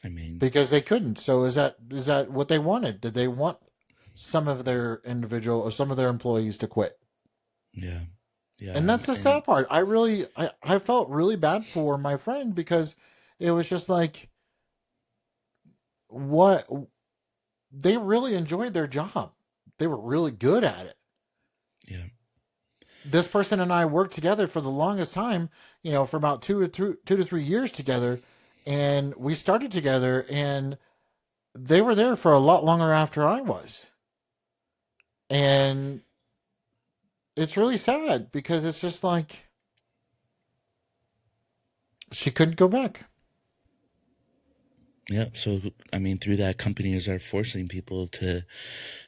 I mean, because they couldn't. So is that what they wanted? Did they want some of their individual or some of their employees to quit? yeah, And yeah, that's the and sad part. I felt really bad for my friend because it was just like what they really enjoyed their job. They were really good at it. yeah. This person and I worked together for the longest time, for about 2 to 3 years together, and we started together, and they were there for a lot longer after I was. And it's really sad because it's just like she couldn't go back. Yep. So I mean, through that, companies are forcing people to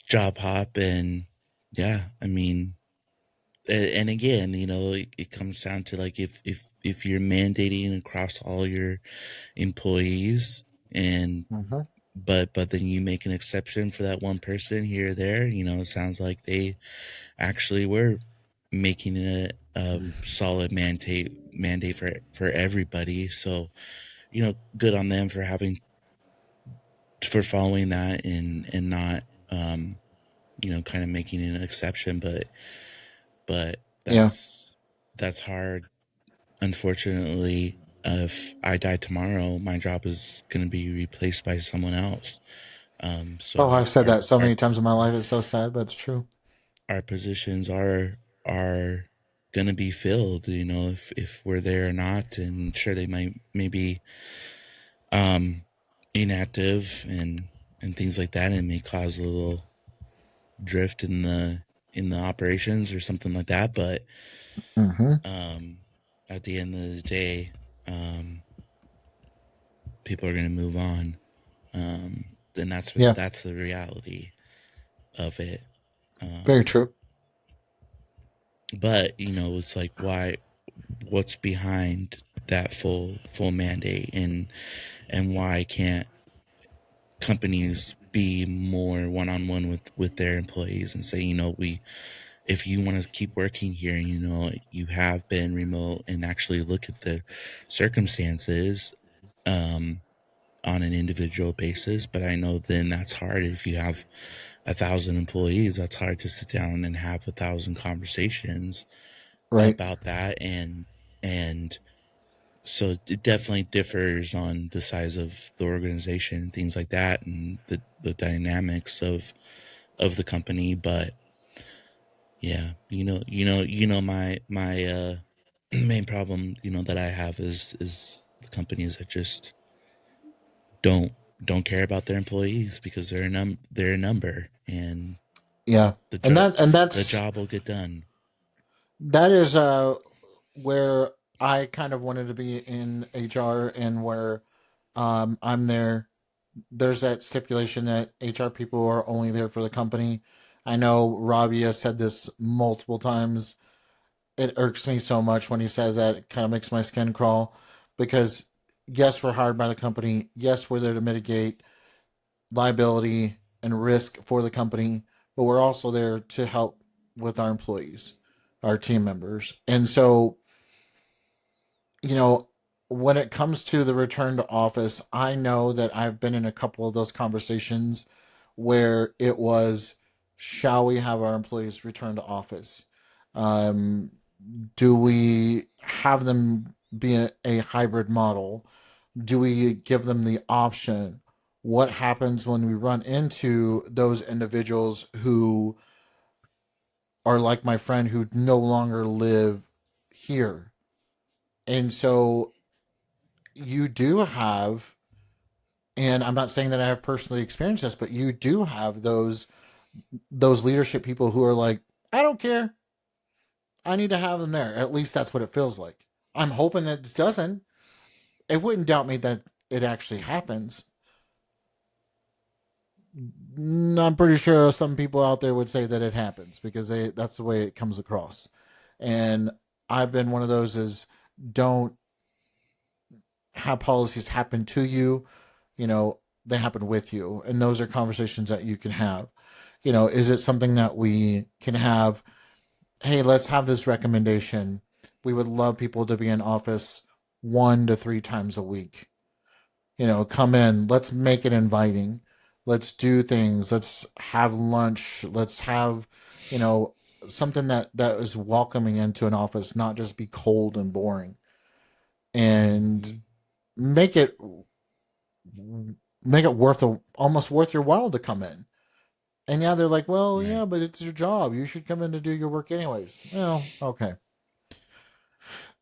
job hop, and yeah, I mean, and again, it comes down to like if you're mandating across all your employees, and Hmm. but then you make an exception for that one person here or there. It sounds like they actually were making it a solid mandate for everybody. So good on them for following that and not kind of making an exception, but Yeah. that's hard. Unfortunately, if I die tomorrow, my job is going to be replaced by someone else. Oh, So I've said that so our many times in my life. It's so sad, but it's true. our positions are going to be filled, if we're there or not. And sure, they might maybe um, inactive and things like that, and it may cause a little drift in the operations or something like that. But Mm-hmm. um, at the end of the day, um, people are going to move on, and Yeah, that's the reality of it. very Um, true. but it's like, what's behind that full mandate, and why can't companies be more one-on-one with their employees and say, we if you want to keep working here, you have been remote, and actually look at the circumstances um on an individual basis. But I know then that's hard. If you have 1,000 employees, that's hard to sit down and have 1,000 conversations Right. about that. And so it definitely differs on the size of the organization and things like that, and the dynamics of the company. But yeah, my main problem, that I have is the companies that just don't don't care about their employees, because they're a number, and Yeah, the and job that and the that's job will get done. that is where I kind of wanted to be in HR, and where I'm there. There's that stipulation that HR people are only there for the company. I know Robbie has said this multiple times. It irks me so much when he says that. It kind of makes my skin crawl, because yes, we're hired by the company. Yes, we're there to mitigate liability and risk for the company, but we're also there to help with our employees, our team members. And so, you know, when it comes to the return to office, I know that I've been in a couple of those conversations where it was, shall we have our employees return to office? Um, do we have them be a hybrid model? Do we give them the option? What happens when we run into those individuals who are like my friend, who no longer live here? And so you do have, and I'm not saying that I have personally experienced this, but you do have those leadership people who are like, I don't care. I need to have them there. At least that's what it feels like. I'm hoping that it doesn't. It wouldn't doubt me that it actually happens. I'm pretty sure some people out there would say that it happens, because that's the way it comes across. And I've been one of those, is don't have policies happen to you, you know, they happen with you. And those are conversations that you can have. Is it something that we can have? Hey, let's have this recommendation. We would love people to be in office 1 to 3 times a week. Come in. Let's make it inviting. Let's do things. Let's have lunch. Let's have, you know, something that is welcoming into an office, not just be cold and boring. And Mm-hmm. make it make it almost worth your while to come in. And yeah, they're like, well, Right. yeah, but it's your job. You should come in to do your work anyways. Well, okay.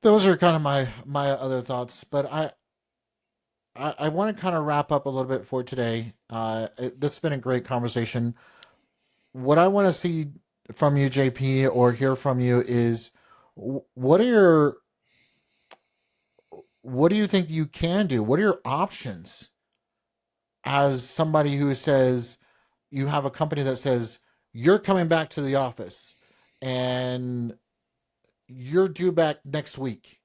Those are kind of my other thoughts, but I want to kind of wrap up a little bit for today. This has been a great conversation. What I want to see from you, JP, or hear from you is, what are what do you think you can do? What are your options as somebody who says, you have a company that says you're coming back to the office and you're due back next week?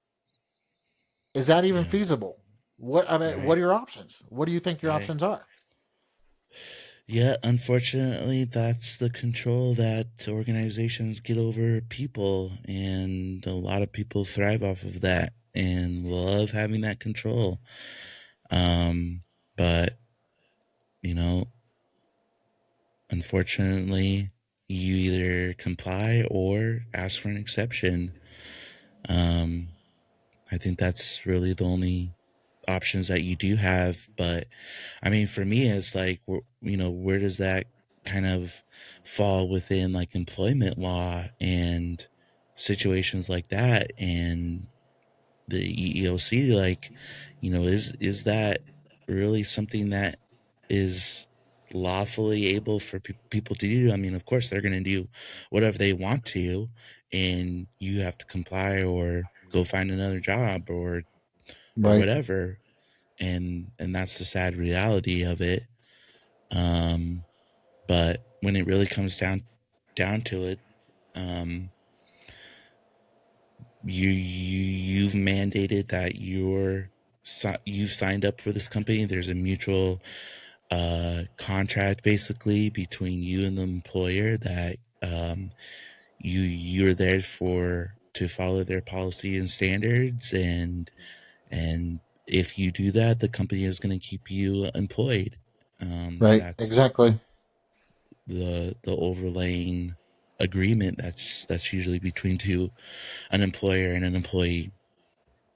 Is that even Yeah. feasible? What Right. are your options? What do you think your Right. options are? Yeah, unfortunately, that's the control that organizations get over people, and a lot of people thrive off of that and love having that control. Um, but you know, unfortunately, you either comply or ask for an exception. Um, I think that's really the only options that you do have. But I mean, for me, it's like, where does that kind of fall within like employment law and situations like that. And the EEOC, like, is that really something that is lawfully able for people to do? I mean, of course, they're going to do whatever they want to, and you have to comply or go find another job or Right. whatever. And that's the sad reality of it. Um, but when it really comes down to it, um, you've mandated that you've signed up for this company. There's a mutual contract basically between you and the employer that you're there for to follow their policy and standards, and if you do that, the company is going to keep you employed. Right. That's Exactly. the overlaying agreement that's usually between an employer and an employee.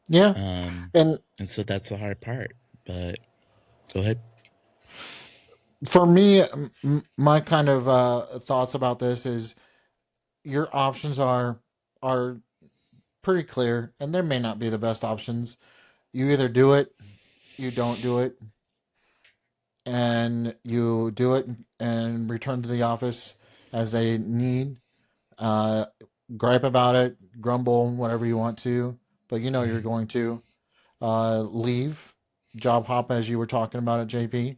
Yeah. Um, And and so that's the hard part. But go ahead. for me, my kind of thoughts about this is your options are pretty clear, and there may not be the best options. You either do it, you don't do it, and you do it and return to the office as they need. Uh, Gripe about it, grumble, whatever you want to, but you know you're Right. going to leave, job hop as you were talking about at JP,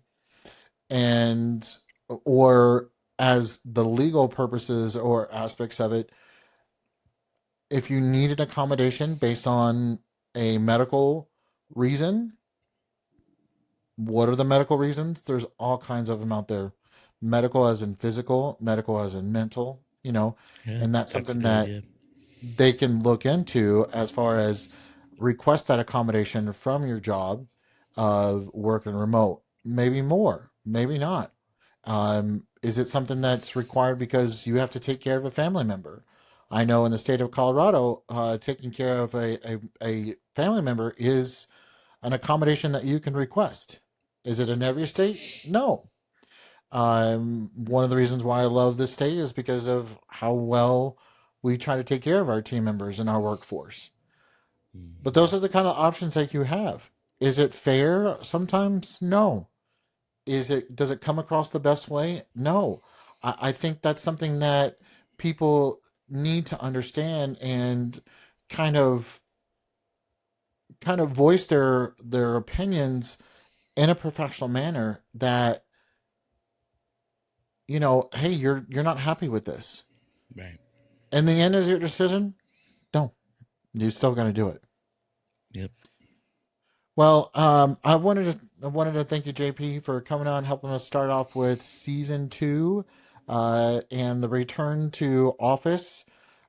and or as the legal purposes or aspects of it, if you need an accommodation based on a medical reason, what are the medical reasons? There's all kinds of them out there. Medical as in physical, medical as in mental, Yeah, and that's that's a something good that idea. they can look into as far as request that accommodation from your job of working remote. Maybe more, maybe not. Is it something that's required because you have to take care of a family member? I know in the state of Colorado, taking care of a family member is an accommodation that you can request. Is it in every state? No. One of the reasons why I love this state is because of how well we try to take care of our team members and our workforce. But Hmm. those are the kind of options that you have. Is it fair? Sometimes no. Does it come across the best way? No. I think that's something that people need to understand and kind of voice their opinions in a professional manner that, hey, you're not happy with this. Right. In the end is your decision. No, you're still going to do it. Yep. Well, I wanted to thank you, JP, for coming on, helping us start off with season two, and the return to office,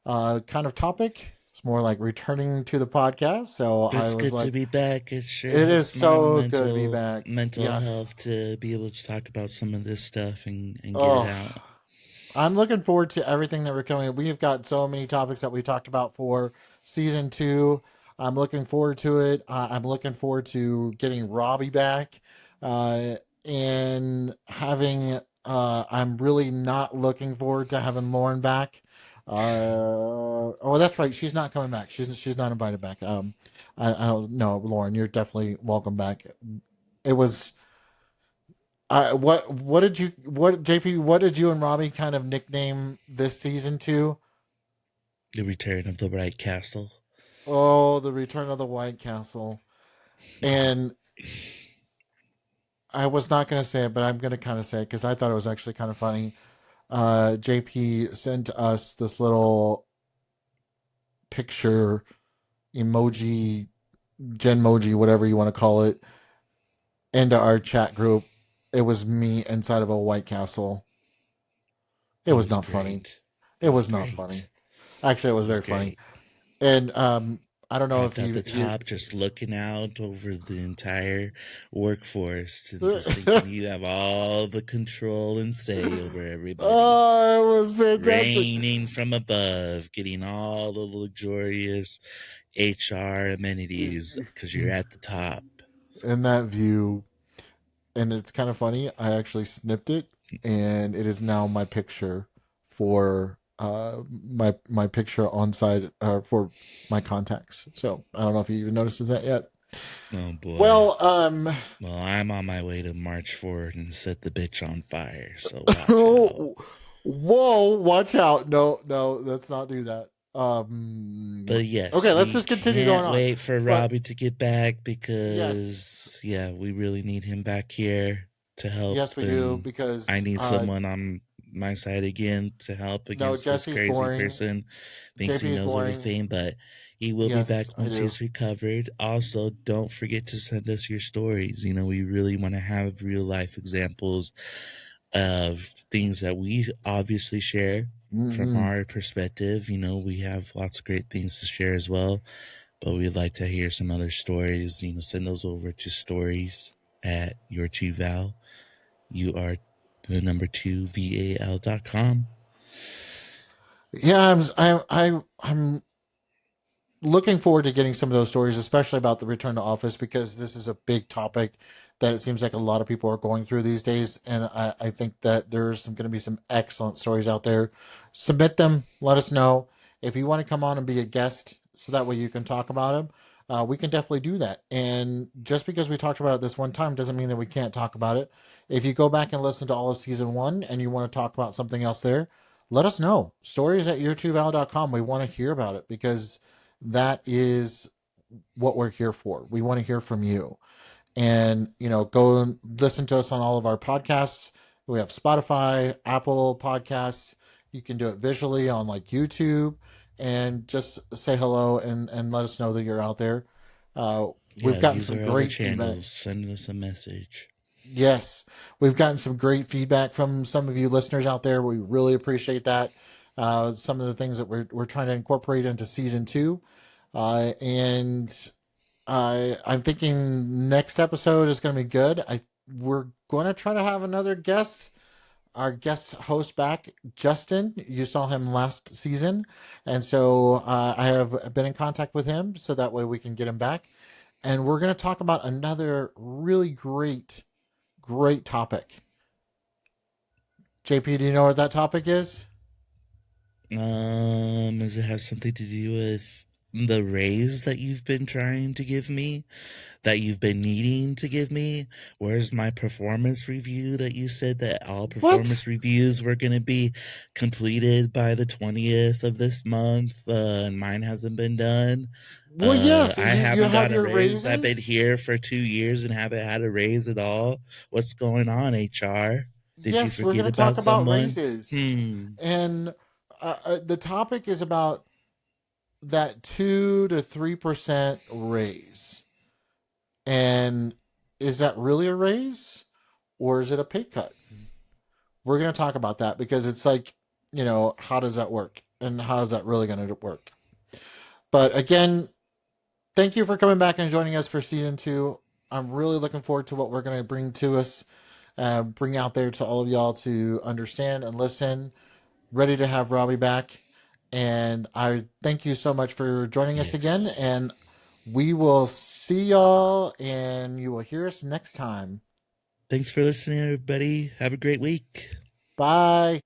kind of topic. It's more like returning to the podcast. So But I it's was good to like, be back. It sure it is helps my so good to be mental back. mental Yes. health to be able to talk about some of this stuff and get it Oh, out. I'm looking forward to everything that we're coming. We've got so many topics that we talked about for season two. I'm looking forward to it. I'm looking forward to getting Robbie back, uh, and having. I'm really not looking forward to having Lauren back. Oh, that's right. She's not coming back. She's not invited back. I don't know, Lauren. You're definitely welcome back. It was what did you what JP what did you and Robbie kind of nickname this season to? The Return of the Bright Castle. Oh, the Return of the White Castle. And I was not going to say it, but I'm going to kind of say it because I thought it was actually kind of funny. JP sent us this little picture emoji, genmoji, whatever you want to call it, into our chat group. It was me inside of a White Castle. It It was was not funny. great. It It was was not funny. great. Actually, it was It was very funny. great. And I don't know if Prepped at you the top, just looking out over the entire workforce and just thinking you have all the control and say over everybody. Oh, it was fantastic. Raining from above, getting all the luxurious HR amenities because you're at the top. In that view, and it's kind of funny. I actually snipped it, and it is now my picture for my picture on side for my contacts. So I don't know if he even notices that yet. Oh boy. Well, Well, I'm on my way to march forward and set the bitch on fire, so watch out. whoa, watch out! No, no, let's not do that. But Okay, yes, let's we just continue going can't on. wait for But Robbie to get back yes, because, yeah, we really need him back here to help. yes, we do And I because need someone on my side again to help no, against this Jesse's crazy boring. person. Thinks JP he is knows boring. everything, but he will be Yes, back I once do. he's recovered. Also, don't forget to send us your stories. You know, we really want to have real life examples of things that we obviously share from Hmm. our perspective. You know, we have lots of great things to share as well, but we'd like to hear some other stories. You know, send those over to stories at your two val. You are the number two VAL.com. Yeah, I'm looking forward to getting some of those stories, especially about the return to office, because this is a big topic that it seems like a lot of people are going through these days. And I think that there's going to be some excellent stories out there. Submit them. Let us know if you want to come on and be a guest, so that way you can talk about them. We can definitely do that. And just because we talked about it this one time doesn't mean that we can't talk about it. If you go back and listen to all of season one and you want to talk about something else there, let us know. Stories at your2val.com. We want to hear about it because that is what we're here for. We want to hear from you. And, go and listen to us on all of our podcasts. We have Spotify, Apple Podcasts. You can do it visually on like YouTube and just say hello and let us know that you're out there. We've Yeah, gotten these some are other great feedback. channels. Send us a message. Yes, we've gotten some great feedback from some of you listeners out there. We really appreciate that. Some of the things that we're trying to incorporate into season two. And I'm thinking next episode is going to be good. We're going to try to have another guest. Our guest host back, Justin. You saw him last season, and so I have been in contact with him, so that way we can get him back. And we're going to talk about another really great topic. JP, do you know what that topic is? Does it have something to do with the raise that you've been trying to give me? That you've been needing to give me? Where's my performance review that you said that all What? performance reviews were going to be completed by the 20th of this month? And mine hasn't been done. Well, yes, I you haven't have gotten a your raise. I've been raises. here for 2 years and haven't had a raise at all. What's going on, HR? Did you Yes, we're forget going to about talk about someone? raises, Hmm. and the topic is about that 2 to 3% raise. And is that really a raise or is it a pay cut? We're going to talk about that because it's like, how does that work? And how is that really going to work? But again, thank you for coming back and joining us for season two. I'm really looking forward to what we're going to bring to us, bring out there to all of y'all to understand and listen. Ready to have Robbie back. And I thank you so much for joining us again. Yes. And we will see y'all and you will hear us next time. Thanks for listening, everybody. Have a great week. Bye.